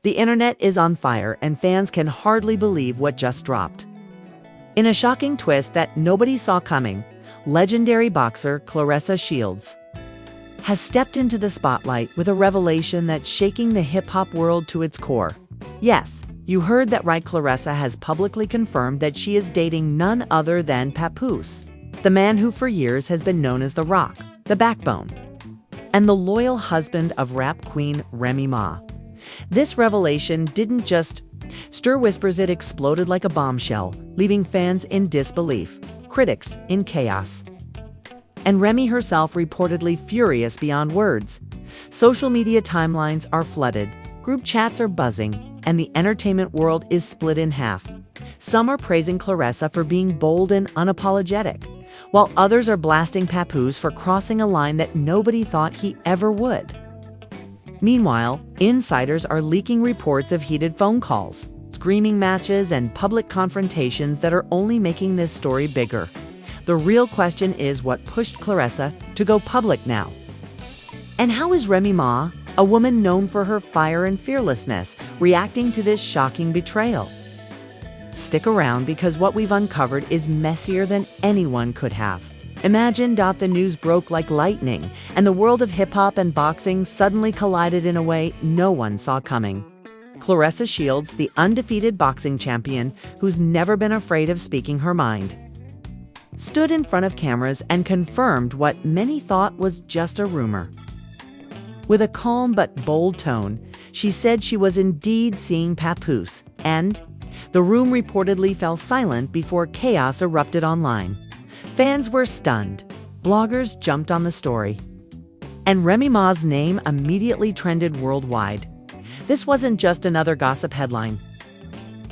The internet is on fire and fans can hardly believe what just dropped. In a shocking twist that nobody saw coming, legendary boxer Claressa Shields has stepped into the spotlight with a revelation that's shaking the hip-hop world to its core. Yes, you heard that right. Claressa has publicly confirmed that she is dating none other than Papoose, the man who for years has been known as The Rock, the Backbone, and the loyal husband of rap queen Remy Ma. This revelation didn't just stir whispers, it exploded like a bombshell, leaving fans in disbelief, critics in chaos, and Remy herself reportedly furious beyond words. Social media timelines are flooded, group chats are buzzing, and the entertainment world is split in half. Some are praising Claressa for being bold and unapologetic, while others are blasting Papoose for crossing a line that nobody thought he ever would. Meanwhile, insiders are leaking reports of heated phone calls, screaming matches, and public confrontations that are only making this story bigger. The real question is what pushed Claressa to go public now? And how is Remy Ma, a woman known for her fire and fearlessness, reacting to this shocking betrayal? Stick around because what we've uncovered is messier than anyone could have. Imagine the news broke like lightning, and the world of hip-hop and boxing suddenly collided in a way no one saw coming. Claressa Shields, the undefeated boxing champion who's never been afraid of speaking her mind, stood in front of cameras and confirmed what many thought was just a rumor. With a calm but bold tone, she said she was indeed seeing Papoose, and the room reportedly fell silent before chaos erupted online. Fans were stunned, bloggers jumped on the story, and Remy Ma's name immediately trended worldwide. This wasn't just another gossip headline.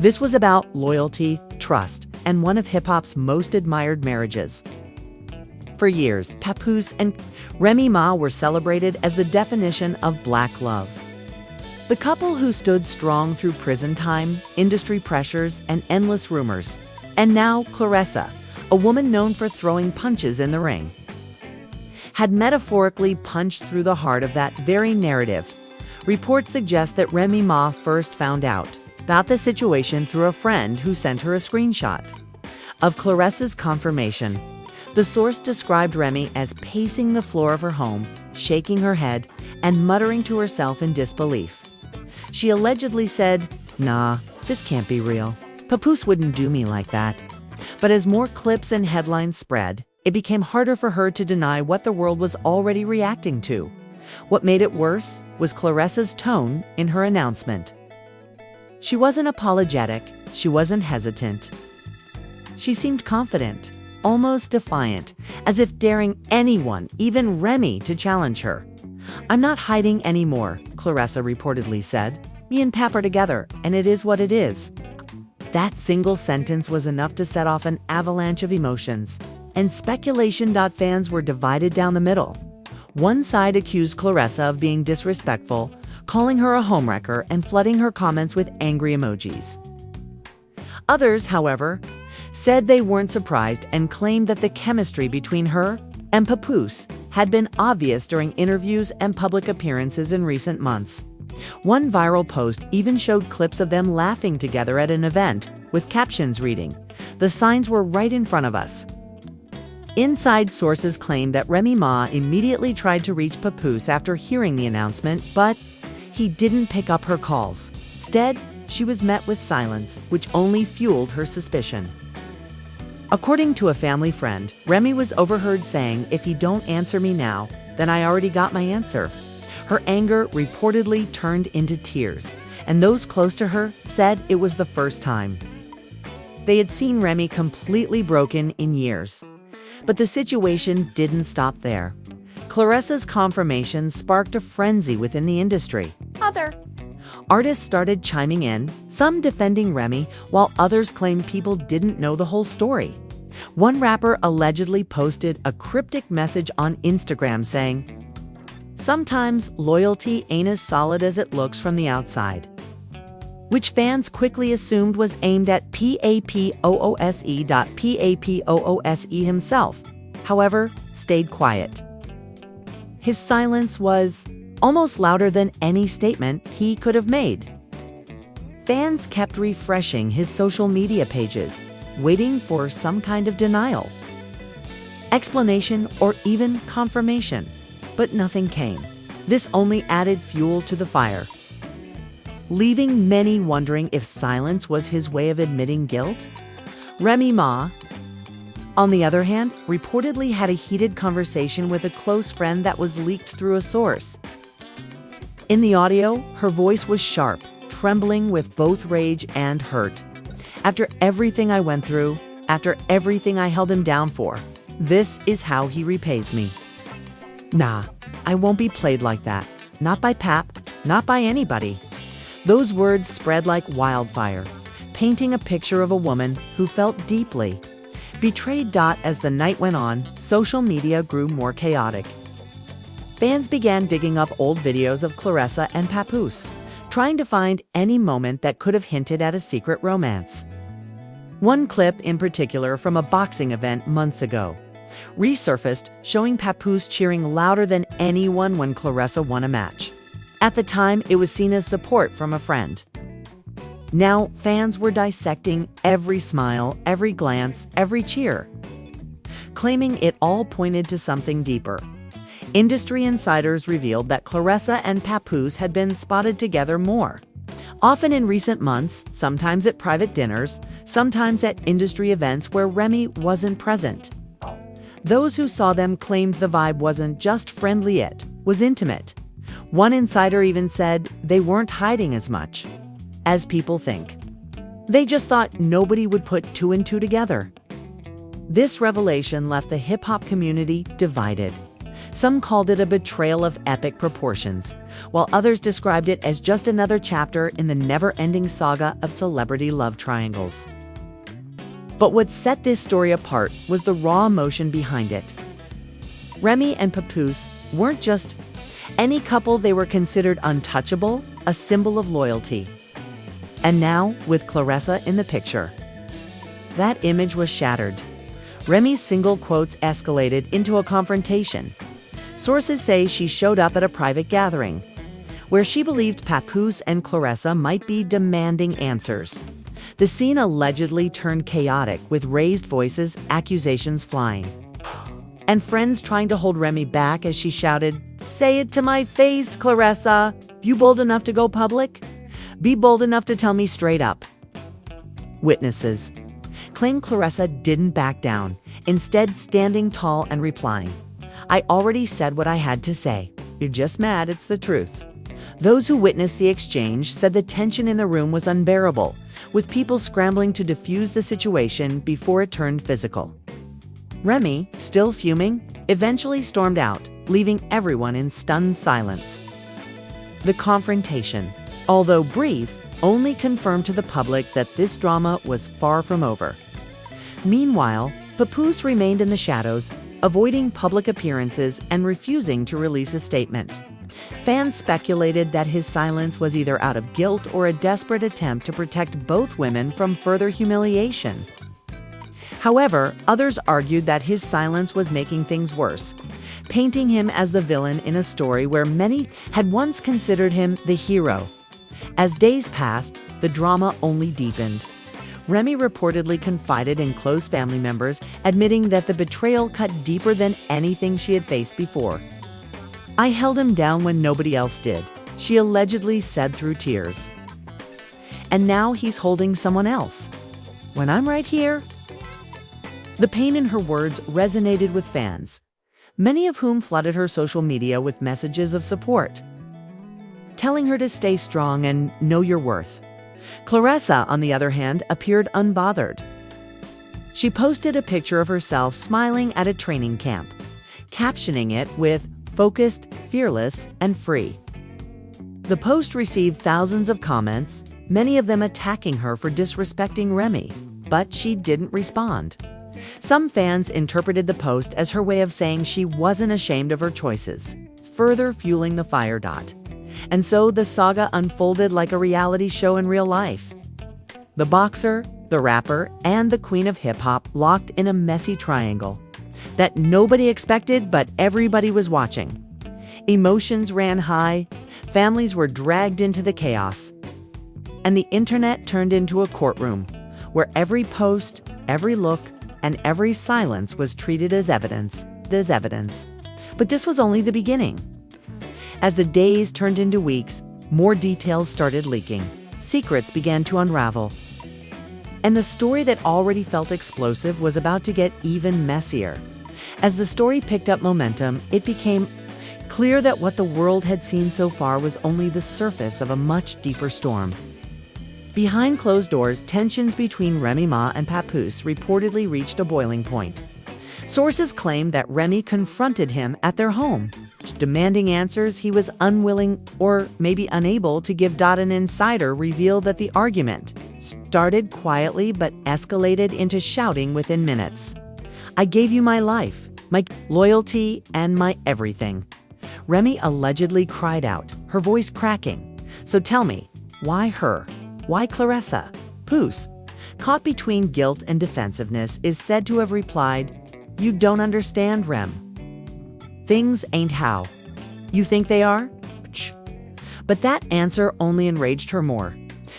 This was about loyalty, trust, and one of hip-hop's most admired marriages. For years, Papoose and Remy Ma were celebrated as the definition of black love. The couple who stood strong through prison time, industry pressures, and endless rumors. And now Claressa, a woman known for throwing punches in the ring, had metaphorically punched through the heart of that very narrative. Reports suggest that Remy Ma first found out about the situation through a friend who sent her a screenshot of Claressa's confirmation. The source described Remy as pacing the floor of her home, shaking her head, and muttering to herself in disbelief. She allegedly said, "Nah, this can't be real. Papoose wouldn't do me like that." But as more clips and headlines spread, it became harder for her to deny what the world was already reacting to. What made it worse was Claressa's tone in her announcement. She wasn't apologetic, she wasn't hesitant. She seemed confident, almost defiant, as if daring anyone, even Remy, to challenge her. "I'm not hiding anymore," Claressa reportedly said. "Me and Pap are together, and it is what it is." That single sentence was enough to set off an avalanche of emotions, and speculation. Fans were divided down the middle. One side accused Claressa of being disrespectful, calling her a homewrecker and flooding her comments with angry emojis. Others, however, said they weren't surprised and claimed that the chemistry between her and Papoose had been obvious during interviews and public appearances in recent months. One viral post even showed clips of them laughing together at an event, with captions reading, "The signs were right in front of us." Inside sources claim that Remy Ma immediately tried to reach Papoose after hearing the announcement, but he didn't pick up her calls. Instead, she was met with silence, which only fueled her suspicion. According to a family friend, Remy was overheard saying, "If you don't answer me now, then I already got my answer." Her anger reportedly turned into tears, and those close to her said it was the first time they had seen Remy completely broken in years. But the situation didn't stop there. Claressa's confirmation sparked a frenzy within the industry. Other artists started chiming in, some defending Remy, while others claimed people didn't know the whole story. One rapper allegedly posted a cryptic message on Instagram saying, "Sometimes loyalty ain't as solid as it looks from the outside," which fans quickly assumed was aimed at Papoose. Papoose himself, however, stayed quiet. His silence was almost louder than any statement he could have made. Fans kept refreshing his social media pages, waiting for some kind of denial, explanation, or even confirmation, but nothing came. This only added fuel to the fire, leaving many wondering if silence was his way of admitting guilt. Remy Ma, on the other hand, reportedly had a heated conversation with a close friend that was leaked through a source. In the audio, her voice was sharp, trembling with both rage and hurt. "After everything I went through, after everything I held him down for, this is how he repays me. Nah, I won't be played like that. Not by Pap, not by anybody." Those words spread like wildfire, painting a picture of a woman who felt deeply betrayed. As the night went on, social media grew more chaotic. Fans began digging up old videos of Claressa and Papoose, trying to find any moment that could have hinted at a secret romance. One clip in particular from a boxing event months ago resurfaced, showing Papoose cheering louder than anyone when Claressa won a match. At the time, it was seen as support from a friend. Now, fans were dissecting every smile, every glance, every cheer, claiming it all pointed to something deeper. Industry insiders revealed that Claressa and Papoose had been spotted together more, often in recent months, sometimes at private dinners, sometimes at industry events where Remy wasn't present. Those who saw them claimed the vibe wasn't just friendly, it was intimate. One insider even said they weren't hiding as much as people think. They just thought nobody would put two and two together. This revelation left the hip-hop community divided. Some called it a betrayal of epic proportions, while others described it as just another chapter in the never-ending saga of celebrity love triangles. But what set this story apart was the raw emotion behind it. Remy and Papoose weren't just any couple, they were considered untouchable, a symbol of loyalty. And now, with Claressa in the picture, that image was shattered. Remy's single quotes escalated into a confrontation. Sources say she showed up at a private gathering, where she believed Papoose and Claressa might be demanding answers. The scene allegedly turned chaotic, with raised voices, accusations flying, and friends trying to hold Remy back as she shouted, "Say it to my face, Claressa! You bold enough to go public? Be bold enough to tell me straight up." Witnesses claim Claressa didn't back down, instead standing tall and replying, "I already said what I had to say. You're just mad, it's the truth." Those who witnessed the exchange said the tension in the room was unbearable, with people scrambling to defuse the situation before it turned physical. Remy, still fuming, eventually stormed out, leaving everyone in stunned silence. The confrontation, although brief, only confirmed to the public that this drama was far from over. Meanwhile, Papoose remained in the shadows, avoiding public appearances and refusing to release a statement. Fans speculated that his silence was either out of guilt or a desperate attempt to protect both women from further humiliation. However, others argued that his silence was making things worse, painting him as the villain in a story where many had once considered him the hero. As days passed, the drama only deepened. Remy reportedly confided in close family members, admitting that the betrayal cut deeper than anything she had faced before. "I held him down when nobody else did," she allegedly said through tears. "And now he's holding someone else. When I'm right here." The pain in her words resonated with fans, many of whom flooded her social media with messages of support, telling her to stay strong and know your worth. Claressa, on the other hand, appeared unbothered. She posted a picture of herself smiling at a training camp, captioning it with "focused, fearless, and free." The post received thousands of comments, many of them attacking her for disrespecting Remy, but she didn't respond. Some fans interpreted the post as her way of saying she wasn't ashamed of her choices, further fueling the fire. And so the saga unfolded like a reality show in real life. The boxer, the rapper, and the queen of hip-hop locked in a messy triangle that nobody expected, but everybody was watching. Emotions ran high, families were dragged into the chaos, and the internet turned into a courtroom where every post, every look, and every silence was treated as evidence. But this was only the beginning. As the days turned into weeks, more details started leaking. Secrets began to unravel. And the story that already felt explosive was about to get even messier. As the story picked up momentum, it became clear that what the world had seen so far was only the surface of a much deeper storm. Behind closed doors, tensions between Remy Ma and Papoose reportedly reached a boiling point. Sources claimed that Remy confronted him at their home, demanding answers he was unwilling or maybe unable to give. An insider revealed that the argument started quietly but escalated into shouting within minutes. "I gave you my life, my loyalty, and my everything," Remy allegedly cried out, her voice cracking. "So tell me, why her? Why Claressa?" Papoose, caught between guilt and defensiveness, is said to have replied, "You don't understand, Rem. Things ain't how you think they are." But that answer only enraged her more.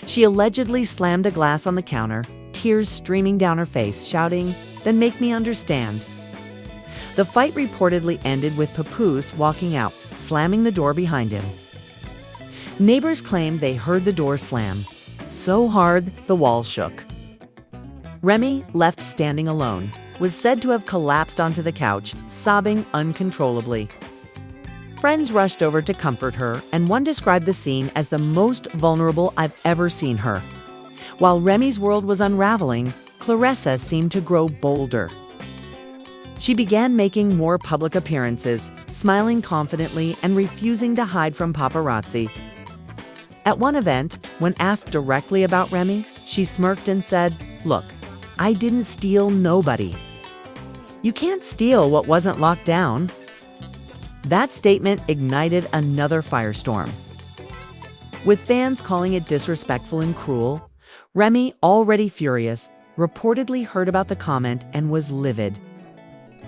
She allegedly slammed a glass on the counter, tears streaming down her face, shouting, "Then make me understand." The fight reportedly ended with Papoose walking out, slamming the door behind him. Neighbors claimed they heard the door slam so hard the walls shook. Remy, left standing alone, was said to have collapsed onto the couch, sobbing uncontrollably. Friends rushed over to comfort her, and one described the scene as the most vulnerable I've ever seen her. While Remy's world was unraveling, Claressa seemed to grow bolder. She began making more public appearances, smiling confidently and refusing to hide from paparazzi. At one event, when asked directly about Remy, she smirked and said, "Look, I didn't steal nobody." You can't steal what wasn't locked down. That statement ignited another firestorm. With fans calling it disrespectful and cruel, Remy, already furious, reportedly heard about the comment and was livid.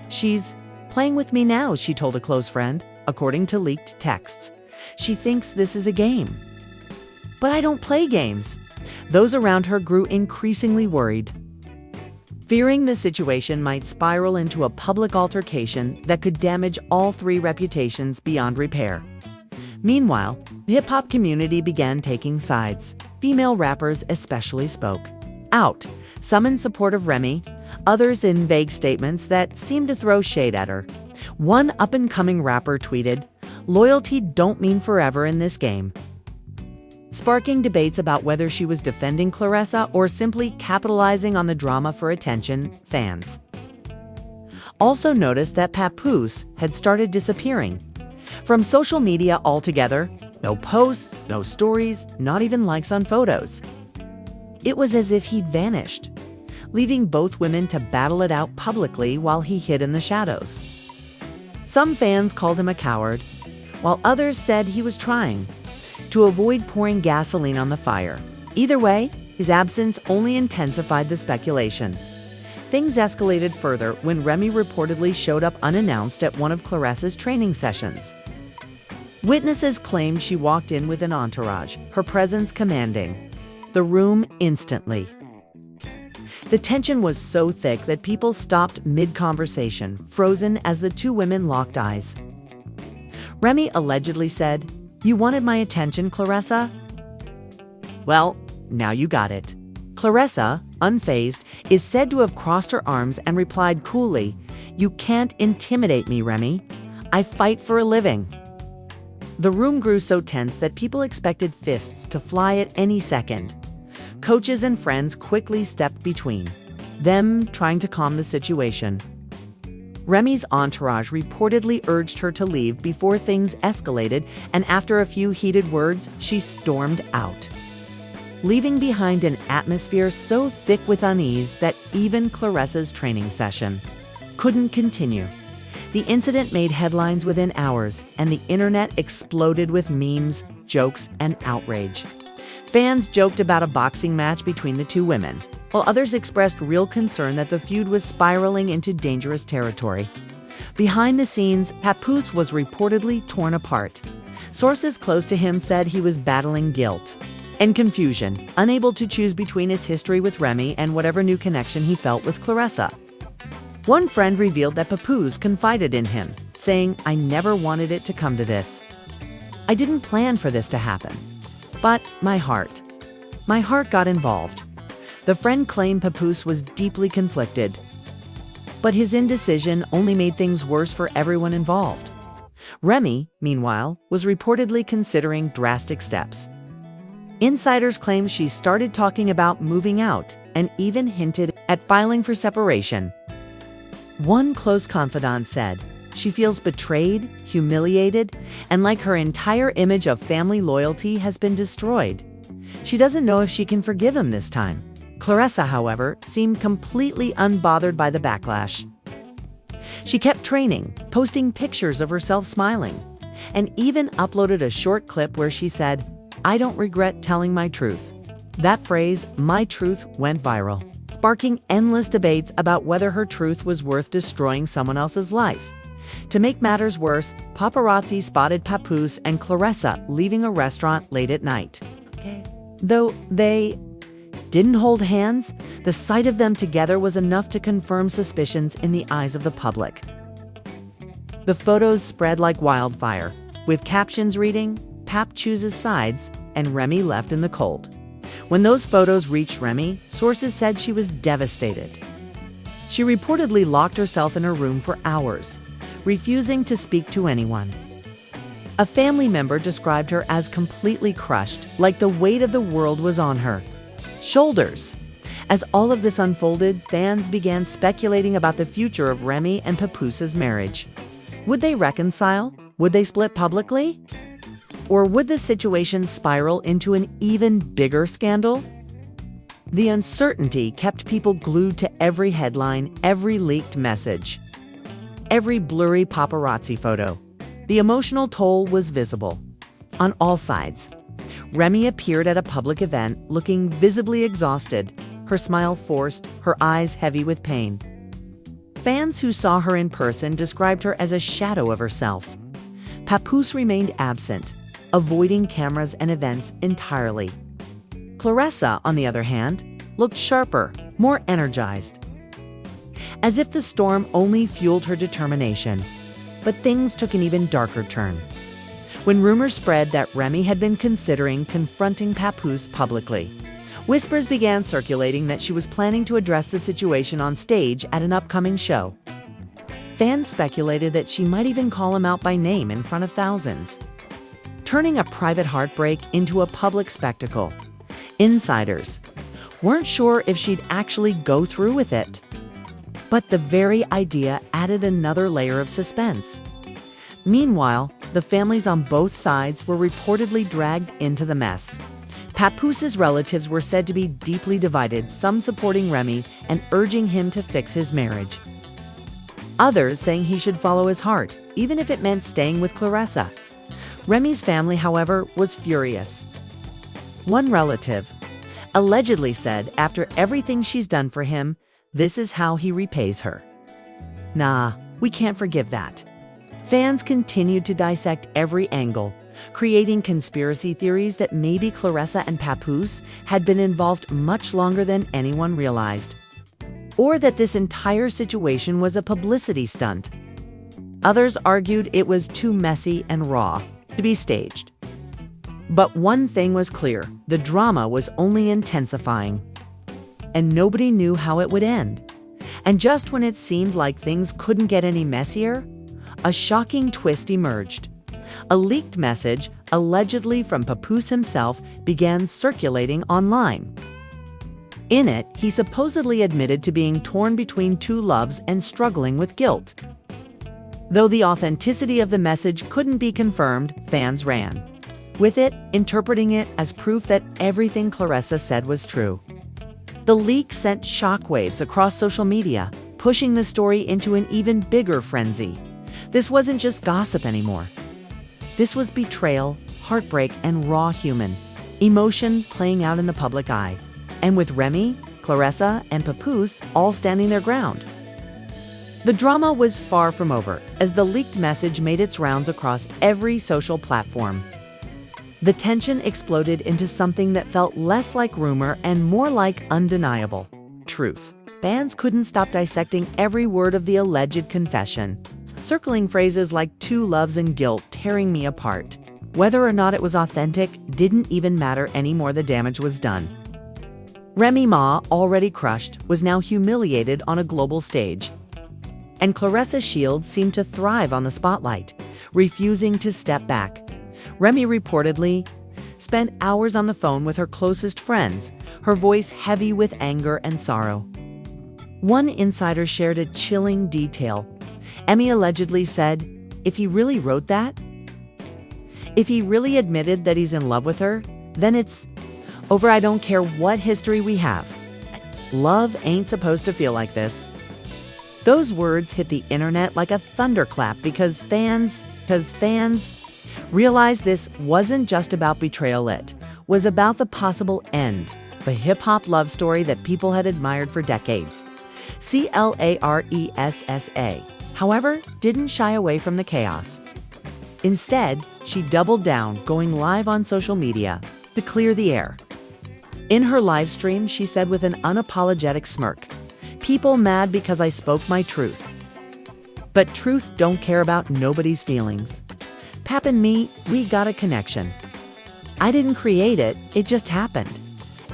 "She's playing with me now," she told a close friend, according to leaked texts. "She thinks this is a game." "But I don't play games." Those around her grew increasingly worried, fearing the situation might spiral into a public altercation that could damage all three reputations beyond repair. Meanwhile, the hip-hop community began taking sides. Female rappers especially spoke out, some in support of Remy, others in vague statements that seemed to throw shade at her. One up-and-coming rapper tweeted, "Loyalty don't mean forever in this game," sparking debates about whether she was defending Claressa or simply capitalizing on the drama for attention. Fans also noticed that Papoose had started disappearing from social media altogether. No posts, no stories, not even likes on photos. It was as if he'd vanished, leaving both women to battle it out publicly while he hid in the shadows. Some fans called him a coward, while others said he was trying to avoid pouring gasoline on the fire. Either way, his absence only intensified the speculation. Things escalated further when Remy reportedly showed up unannounced at one of Claressa's training sessions. Witnesses claimed she walked in with an entourage, her presence commanding the room instantly. The tension was so thick that people stopped mid-conversation, frozen as the two women locked eyes. Remy allegedly said, "You wanted my attention, Claressa? Well, now you got it." Claressa, unfazed, is said to have crossed her arms and replied coolly, "You can't intimidate me, Remy. I fight for a living." The room grew so tense that people expected fists to fly at any second. Coaches and friends quickly stepped between, them trying to calm the situation. Remy's entourage reportedly urged her to leave before things escalated, and after a few heated words, she stormed out, leaving behind an atmosphere so thick with unease that even Claressa's training session couldn't continue. The incident made headlines within hours, and the internet exploded with memes, jokes, and outrage. Fans joked about a boxing match between the two women, while others expressed real concern that the feud was spiraling into dangerous territory. Behind the scenes, Papoose was reportedly torn apart. Sources close to him said he was battling guilt, and confusion, unable to choose between his history with Remy and whatever new connection he felt with Claressa. One friend revealed that Papoose confided in him, saying, "I never wanted it to come to this. I didn't plan for this to happen. But my heart got involved." The friend claimed Papoose was deeply conflicted, but his indecision only made things worse for everyone involved. Remy, meanwhile, was reportedly considering drastic steps. Insiders claim she started talking about moving out and even hinted at filing for separation. One close confidant said, "She feels betrayed, humiliated, and like her entire image of family loyalty has been destroyed. She doesn't know if she can forgive him this time." Claressa, however, seemed completely unbothered by the backlash. She kept training, posting pictures of herself smiling, and even uploaded a short clip where she said, "I don't regret telling my truth." That phrase, "my truth," went viral, sparking endless debates about whether her truth was worth destroying someone else's life. To make matters worse, paparazzi spotted Papoose and Claressa leaving a restaurant late at night. Though they didn't hold hands, the sight of them together was enough to confirm suspicions in the eyes of the public. The photos spread like wildfire, with captions reading, "Pap chooses sides," and "Remy left in the cold." When those photos reached Remy, sources said she was devastated. She reportedly locked herself in her room for hours, refusing to speak to anyone. A family member described her as completely crushed, like the weight of the world was on her shoulders. As all of this unfolded, fans began speculating about the future of Remy and Papoose's marriage. Would they reconcile? Would they split publicly? Or would the situation spiral into an even bigger scandal? The uncertainty kept people glued to every headline, every leaked message, every blurry paparazzi photo. The emotional toll was visible on all sides. Remy appeared at a public event looking visibly exhausted, her smile forced, her eyes heavy with pain. Fans who saw her in person described her as a shadow of herself. Papoose remained absent, avoiding cameras and events entirely. Claressa, on the other hand, looked sharper, more energized, as if the storm only fueled her determination. But things took an even darker turn when rumors spread that Remy had been considering confronting Papoose publicly. Whispers began circulating that she was planning to address the situation on stage at an upcoming show. Fans speculated that she might even call him out by name in front of thousands, turning a private heartbreak into a public spectacle. Insiders weren't sure if she'd actually go through with it, but the very idea added another layer of suspense. Meanwhile, the families on both sides were reportedly dragged into the mess. Papoose's relatives were said to be deeply divided, some supporting Remy and urging him to fix his marriage. Others saying he should follow his heart, even if it meant staying with Claressa. Remy's family, however, was furious. One relative allegedly said after everything she's done for him, this is how he repays her. Nah, we can't forgive that. Fans continued to dissect every angle, creating conspiracy theories that maybe Claressa and Papoose had been involved much longer than anyone realized, or that this entire situation was a publicity stunt. Others argued it was too messy and raw to be staged. But one thing was clear, the drama was only intensifying, and nobody knew how it would end. And just when it seemed like things couldn't get any messier, a shocking twist emerged. A leaked message, allegedly from Papoose himself, began circulating online. In it, he supposedly admitted to being torn between two loves and struggling with guilt. Though the authenticity of the message couldn't be confirmed, fans ran with it, interpreting it as proof that everything Claressa said was true. The leak sent shockwaves across social media, pushing the story into an even bigger frenzy. This wasn't just gossip anymore. This was betrayal, heartbreak, and raw human emotion playing out in the public eye. And with Remy, Claressa, and Papoose all standing their ground. The drama was far from over as the leaked message made its rounds across every social platform. The tension exploded into something that felt less like rumor and more like undeniable truth. Fans couldn't stop dissecting every word of the alleged confession, circling phrases like "two loves and guilt tearing me apart." Whether or not it was authentic didn't even matter anymore. The damage was done. Remy Ma, already crushed, was now humiliated on a global stage. And Claressa Shields seemed to thrive on the spotlight, refusing to step back. Remy reportedly spent hours on the phone with her closest friends, her voice heavy with anger and sorrow. One insider shared a chilling detail. Remy allegedly said, "If he really wrote that, if he really admitted that he's in love with her, then it's over. I don't care what history we have. Love ain't supposed to feel like this." Those words hit the internet like a thunderclap because fans realized this wasn't just about betrayal, it was about the possible end, the hip-hop love story that people had admired for decades. Claressa, however, didn't shy away from the chaos. Instead, she doubled down, going live on social media to clear the air. In her live stream, she said with an unapologetic smirk, "People mad because I spoke my truth. But truth don't care about nobody's feelings. Pap and me, we got a connection. I didn't create it, it just happened.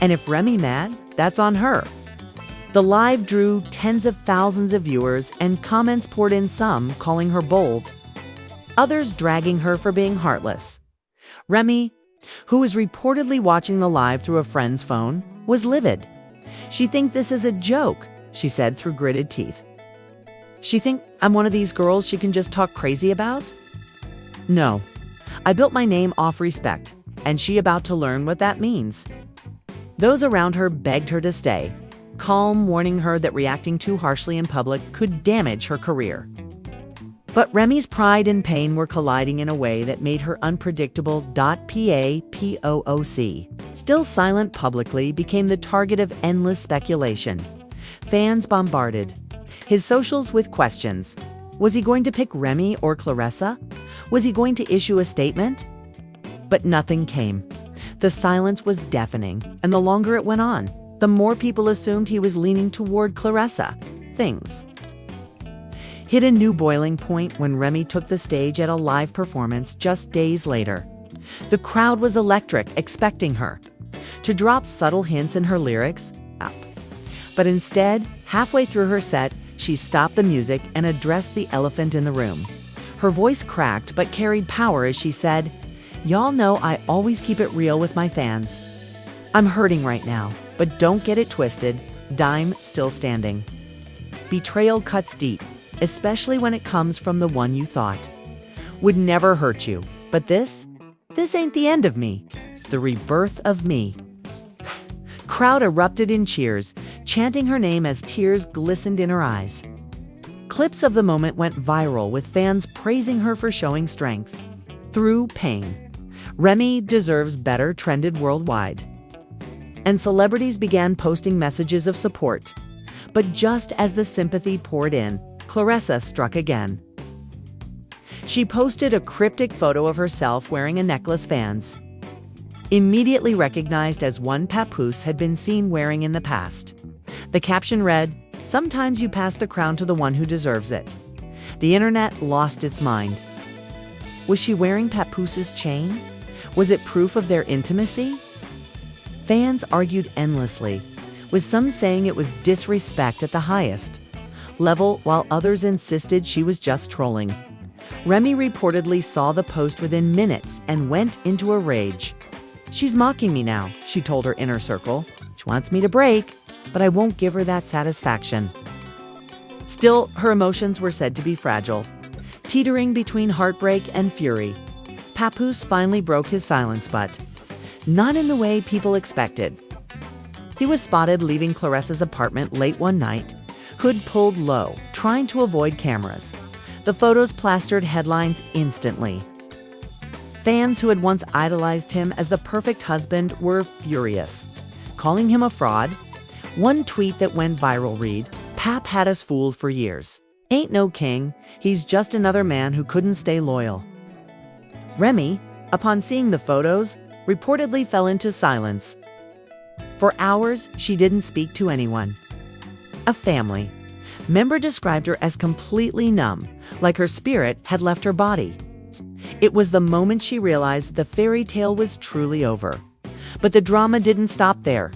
And if Remy mad, that's on her." The live drew tens of thousands of viewers, and comments poured in, some calling her bold, others dragging her for being heartless. Remy, who was reportedly watching the live through a friend's phone, was livid. "She think this is a joke," she said through gritted teeth. "She think I'm one of these girls she can just talk crazy about? No, I built my name off respect, and she about to learn what that means." Those around her begged her to stay, calm, warning her that reacting too harshly in public could damage her career. But Remy's pride and pain were colliding in a way that made her unpredictable. Papoose, still silent publicly, became the target of endless speculation. Fans bombarded his socials with questions. Was he going to pick Remy or Claressa? Was he going to issue a statement? But nothing came. The silence was deafening, and the longer it went on, the more people assumed he was leaning toward Claressa. Things hit a new boiling point when Remy took the stage at a live performance just days later. The crowd was electric, expecting her to drop subtle hints in her lyrics. But instead, halfway through her set, she stopped the music and addressed the elephant in the room. Her voice cracked but carried power as she said, "Y'all know I always keep it real with my fans. I'm hurting right now, but don't get it twisted. Dime still standing." Betrayal cuts deep, especially when it comes from the one you thought would never hurt you. But this ain't the end of me. It's the rebirth of me. Crowd erupted in cheers, chanting her name as tears glistened in her eyes. Clips of the moment went viral, with fans praising her for showing strength through pain. Remy deserves better trended worldwide. And celebrities began posting messages of support. But just as the sympathy poured in, Claressa struck again. She posted a cryptic photo of herself wearing a necklace fans immediately recognized as one Papoose had been seen wearing in the past. The caption read, "Sometimes you pass the crown to the one who deserves it." The internet lost its mind. Was she wearing Papoose's chain? Was it proof of their intimacy? Fans argued endlessly, with some saying it was disrespect at the highest level, while others insisted she was just trolling. Remy reportedly saw the post within minutes and went into a rage. "She's mocking me now," she told her inner circle. "She wants me to break, but I won't give her that satisfaction." Still, her emotions were said to be fragile, teetering between heartbreak and fury. Papoose finally broke his silence, but not in the way people expected. He was spotted leaving Claressa's apartment late one night, hood pulled low, trying to avoid cameras. The photos plastered headlines instantly. Fans who had once idolized him as the perfect husband were furious, calling him a fraud. One tweet that went viral read, "Pap had us fooled for years. Ain't no king, he's just another man who couldn't stay loyal." Remy, upon seeing the photos, reportedly fell into silence. For hours, she didn't speak to anyone. A family member described her as completely numb, like her spirit had left her body. It was the moment she realized the fairy tale was truly over. But the drama didn't stop there.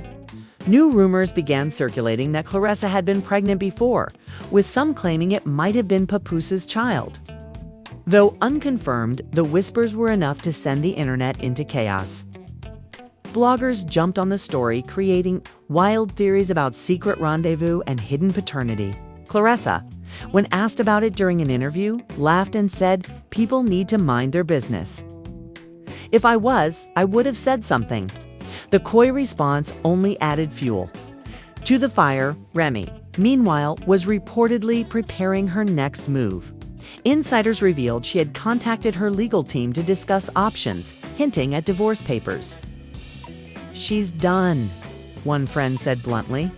New rumors began circulating that Claressa had been pregnant before, with some claiming it might have been Papoose's child. Though unconfirmed, the whispers were enough to send the internet into chaos. Bloggers jumped on the story, creating wild theories about secret rendezvous and hidden paternity. Claressa, when asked about it during an interview, laughed and said, "People need to mind their business. If I would have said something." The coy response only added fuel to the fire. Remy, meanwhile, was reportedly preparing her next move. Insiders revealed she had contacted her legal team to discuss options, hinting at divorce papers. "She's done," one friend said bluntly.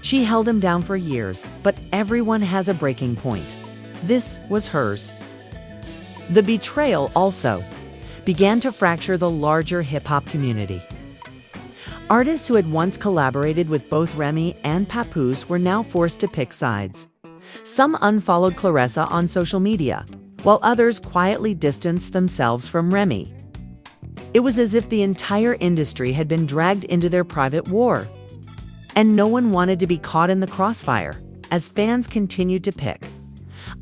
She held him down for years, but everyone has a breaking point. This was hers. The betrayal also began to fracture the larger hip-hop community. Artists who had once collaborated with both Remy and Papoose were now forced to pick sides. Some unfollowed Claressa on social media, while others quietly distanced themselves from Remy. It was as if the entire industry had been dragged into their private war. And no one wanted to be caught in the crossfire, as fans continued to pick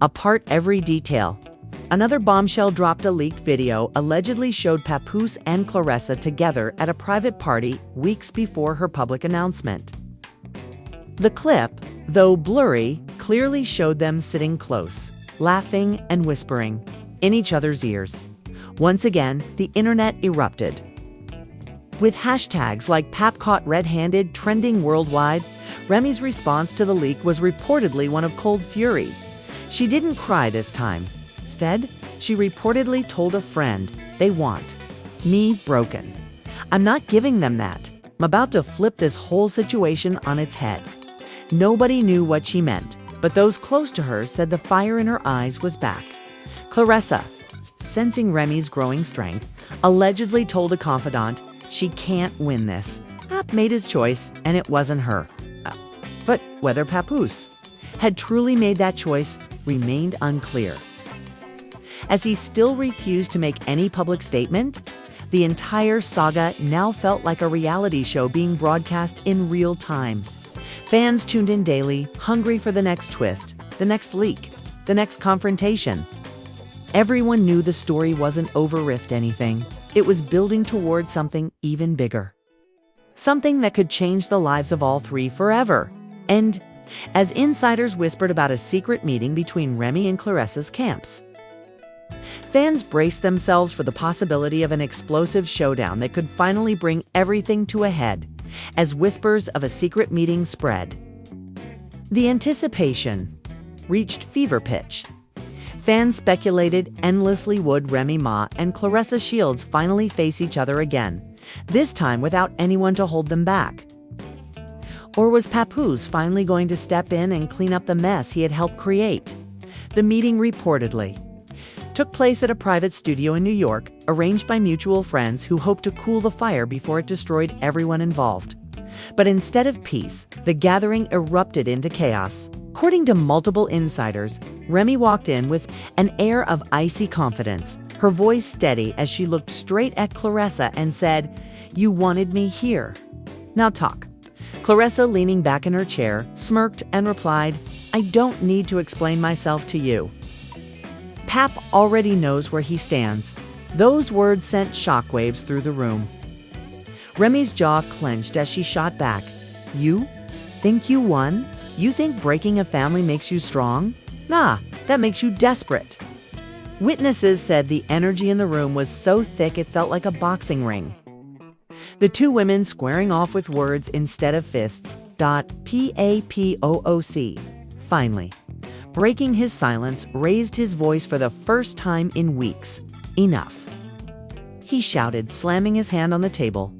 apart every detail. Another bombshell dropped. A leaked video allegedly showed Papoose and Claressa together at a private party weeks before her public announcement. The clip, though blurry, clearly showed them sitting close, laughing and whispering in each other's ears. Once again, the internet erupted. With hashtags like "Pap caught red-handed" trending worldwide, Remy's response to the leak was reportedly one of cold fury. She didn't cry this time. Instead, she reportedly told a friend, "They want me broken. I'm not giving them that. I'm about to flip this whole situation on its head." Nobody knew what she meant, but those close to her said the fire in her eyes was back. Claressa, sensing Remy's growing strength, allegedly told a confidant, "She can't win this." Pap made his choice, and it wasn't her. But whether Papoose had truly made that choice remained unclear. As he still refused to make any public statement, the entire saga now felt like a reality show being broadcast in real time. Fans tuned in daily, hungry for the next twist, the next leak, the next confrontation. Everyone knew the story wasn't over anything. It was building toward something even bigger. Something that could change the lives of all three forever. And as insiders whispered about a secret meeting between Remy and Claressa's camps, fans braced themselves for the possibility of an explosive showdown that could finally bring everything to a head as whispers of a secret meeting spread. The anticipation reached fever pitch. Fans speculated endlessly, would Remy Ma and Claressa Shields finally face each other again, this time without anyone to hold them back? Or was Papoose finally going to step in and clean up the mess he had helped create? The meeting reportedly took place at a private studio in New York, arranged by mutual friends who hoped to cool the fire before it destroyed everyone involved. But instead of peace, the gathering erupted into chaos. According to multiple insiders, Remy walked in with an air of icy confidence, her voice steady as she looked straight at Claressa and said, "You wanted me here. Now talk." Claressa, leaning back in her chair, smirked and replied, "I don't need to explain myself to you. Pap already knows where he stands." Those words sent shockwaves through the room. Remy's jaw clenched as she shot back, "You think you won? You think breaking a family makes you strong? Nah, that makes you desperate." Witnesses said the energy in the room was so thick it felt like a boxing ring. The two women squaring off with words instead of fists. Papooc, finally, breaking his silence, raised his voice for the first time in weeks. "Enough," he shouted, slamming his hand on the table.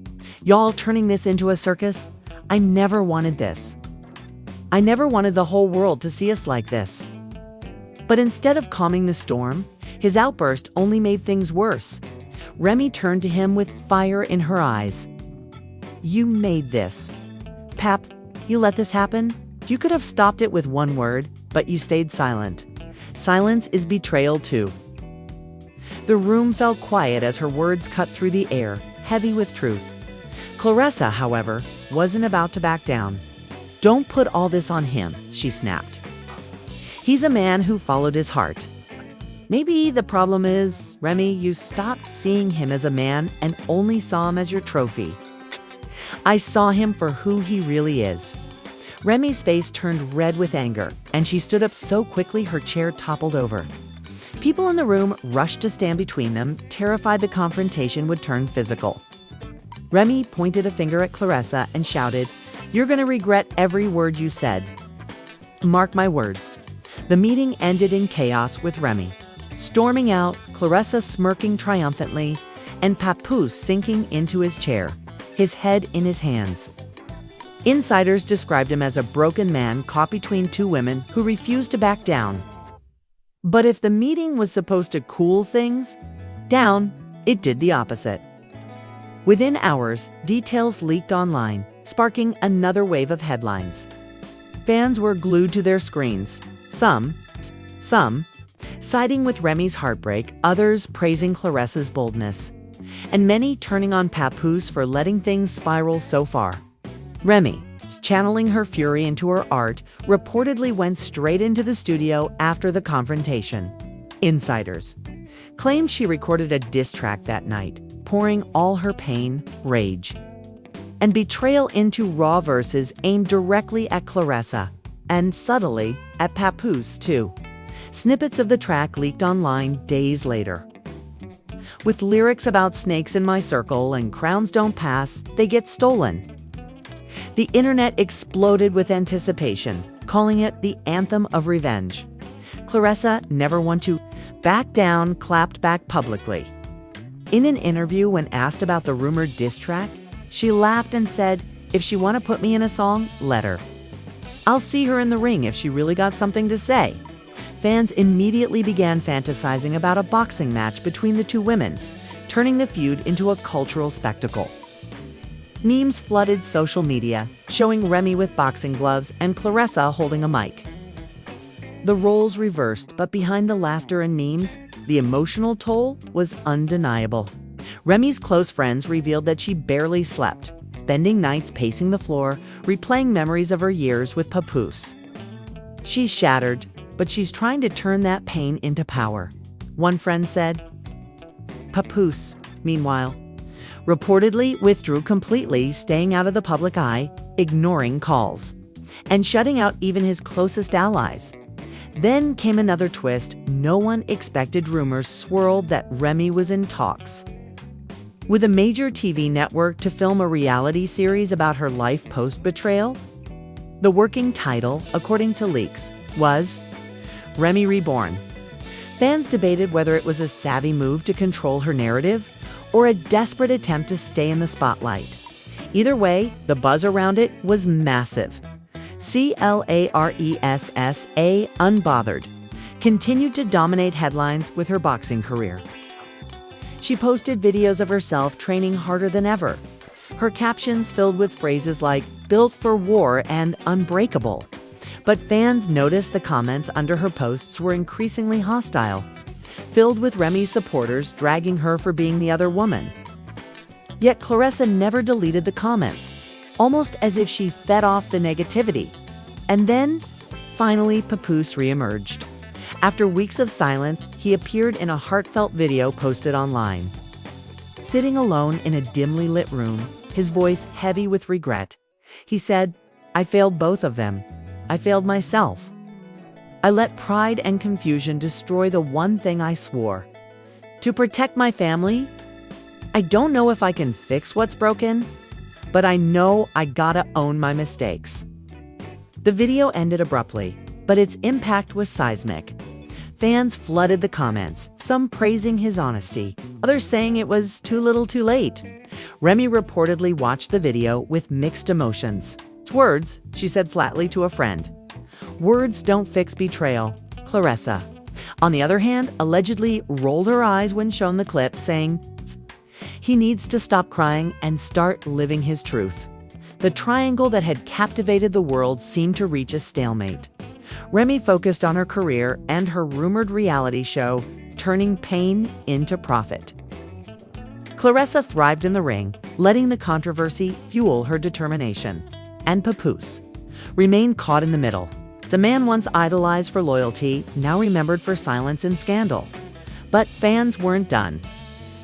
"Y'all turning this into a circus? I never wanted this. I never wanted the whole world to see us like this." But instead of calming the storm, his outburst only made things worse. Remy turned to him with fire in her eyes. "You made this. Pap, you let this happen? You could have stopped it with one word, but you stayed silent. Silence is betrayal too." The room fell quiet as her words cut through the air, heavy with truth. Claressa, however, wasn't about to back down. "Don't put all this on him," she snapped. "He's a man who followed his heart. Maybe the problem is, Remy, you stopped seeing him as a man and only saw him as your trophy. I saw him for who he really is." Remy's face turned red with anger, and she stood up so quickly her chair toppled over. People in the room rushed to stand between them, terrified the confrontation would turn physical. Remy pointed a finger at Claressa and shouted, "You're going to regret every word you said." Mark my words. The meeting ended in chaos with Remy storming out, Claressa smirking triumphantly, and Papoose sinking into his chair, his head in his hands. Insiders described him as a broken man caught between two women who refused to back down. But if the meeting was supposed to cool things down, it did the opposite. Within hours, details leaked online, sparking another wave of headlines. Fans were glued to their screens, some siding with Remy's heartbreak, others praising Claressa's boldness, and many turning on Papoose for letting things spiral so far. Remy, channeling her fury into her art, reportedly went straight into the studio after the confrontation. Insiders claimed she recorded a diss track that night, pouring all her pain, rage, and betrayal into raw verses aimed directly at Claressa, and subtly at Papoose too. Snippets of the track leaked online days later. With lyrics about snakes in my circle and crowns don't pass, they get stolen. The internet exploded with anticipation, calling it the anthem of revenge. Claressa, never one to back down, clapped back publicly. In an interview when asked about the rumored diss track, she laughed and said, "If she want to put me in a song, let her. I'll see her in the ring if she really got something to say." Fans immediately began fantasizing about a boxing match between the two women, turning the feud into a cultural spectacle. Memes flooded social media, showing Remy with boxing gloves and Claressa holding a mic. The roles reversed, but behind the laughter and memes, the emotional toll was undeniable. Remy's close friends revealed that she barely slept, spending nights pacing the floor, replaying memories of her years with Papoose. "She's shattered, but she's trying to turn that pain into power," one friend said. Papoose, meanwhile, reportedly withdrew completely, staying out of the public eye, ignoring calls, and shutting out even his closest allies. Then came another twist. No one expected. Rumors swirled that Remy was in talks with a major TV network to film a reality series about her life post-betrayal. The working title, according to leaks, was Remy Reborn. Fans debated whether it was a savvy move to control her narrative or a desperate attempt to stay in the spotlight. Either way, the buzz around it was massive. Claressa, unbothered, continued to dominate headlines with her boxing career. She posted videos of herself training harder than ever, her captions filled with phrases like "built for war" and "unbreakable." But fans noticed the comments under her posts were increasingly hostile, filled with Remy's supporters dragging her for being the other woman. Yet Claressa never deleted the comments, almost as if she fed off the negativity. And then, finally, Papoose reemerged. After weeks of silence, he appeared in a heartfelt video posted online. Sitting alone in a dimly lit room, his voice heavy with regret, he said, "I failed both of them. I failed myself. I let pride and confusion destroy the one thing I swore. To protect my family. I don't know if I can fix what's broken, but I know I gotta own my mistakes." The video ended abruptly, but its impact was seismic. Fans flooded the comments, some praising his honesty, others saying it was too little too late. Remy reportedly watched the video with mixed emotions. "Words," she said flatly to a friend. "Words don't fix betrayal." Claressa, on the other hand, allegedly rolled her eyes when shown the clip, saying, He needs to stop crying and start living his truth. The triangle that had captivated the world seemed to reach a stalemate. Remy focused on her career and her rumored reality show, turning pain into profit. Claressa thrived in the ring, letting the controversy fuel her determination. And Papoose remained caught in the middle. The man once idolized for loyalty, now remembered for silence and scandal. But fans weren't done.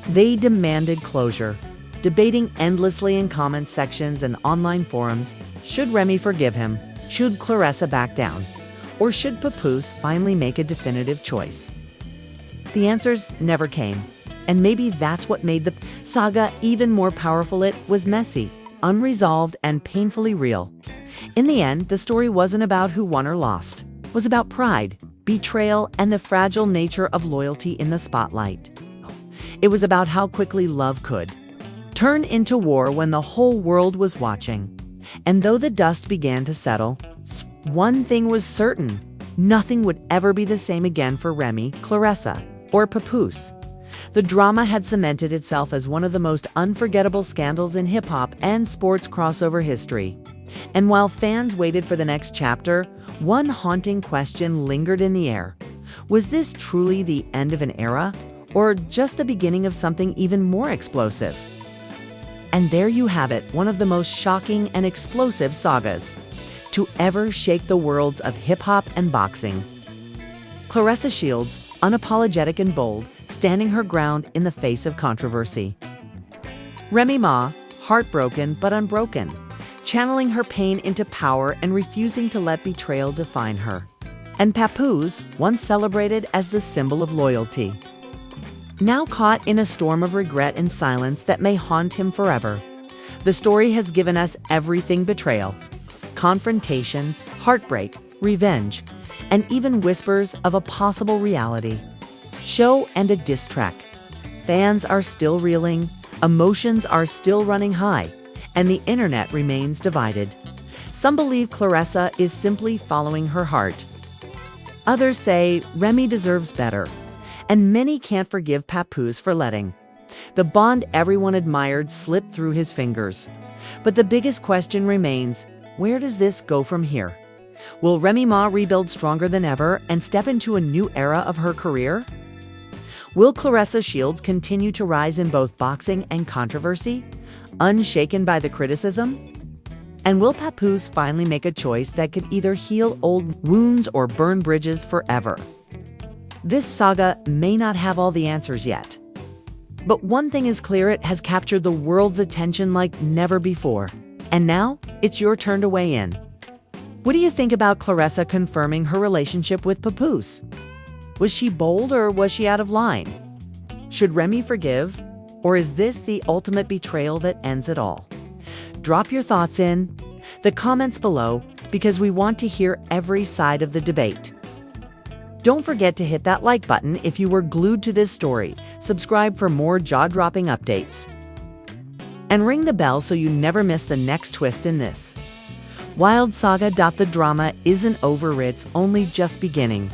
They demanded closure, debating endlessly in comment sections and online forums. Should Remy forgive him? Should Claressa back down? Or should Papoose finally make a definitive choice? The answers never came. And maybe that's what made the saga even more powerful. It was messy, unresolved, and painfully real. In the end, the story wasn't about who won or lost. It was about pride, betrayal, and the fragile nature of loyalty in the spotlight. It was about how quickly love could turn into war when the whole world was watching. And though the dust began to settle, one thing was certain: nothing would ever be the same again for Remy, Claressa, or Papoose. The drama had cemented itself as one of the most unforgettable scandals in hip-hop and sports crossover history. And while fans waited for the next chapter, one haunting question lingered in the air. Was this truly the end of an era, or just the beginning of something even more explosive? And there you have it, one of the most shocking and explosive sagas to ever shake the worlds of hip-hop and boxing. Claressa Shields, unapologetic and bold, standing her ground in the face of controversy. Remy Ma, heartbroken but unbroken, channeling her pain into power and refusing to let betrayal define her. And Papoose, once celebrated as the symbol of loyalty, now caught in a storm of regret and silence that may haunt him forever. The story has given us everything: betrayal, confrontation, heartbreak, revenge, and even whispers of a possible reality show and a diss track. Fans are still reeling, emotions are still running high, and the internet remains divided. Some believe Claressa is simply following her heart. Others say Remy deserves better, and many can't forgive Papoose for letting the bond everyone admired slip through his fingers. But the biggest question remains: where does this go from here? Will Remy Ma rebuild stronger than ever and step into a new era of her career? Will Claressa Shields continue to rise in both boxing and controversy, unshaken by the criticism? And will Papoose finally make a choice that could either heal old wounds or burn bridges forever? This saga may not have all the answers yet. But one thing is clear: it has captured the world's attention like never before. And now, it's your turn to weigh in. What do you think about Claressa confirming her relationship with Papoose? Was she bold or was she out of line? Should Remy forgive? Or is this the ultimate betrayal that ends it all? Drop your thoughts in the comments below, because we want to hear every side of the debate. Don't forget to hit that like button if you were glued to this story. Subscribe for more jaw-dropping updates. And ring the bell so you never miss the next twist in this wild saga. The drama isn't over, it's only just beginning.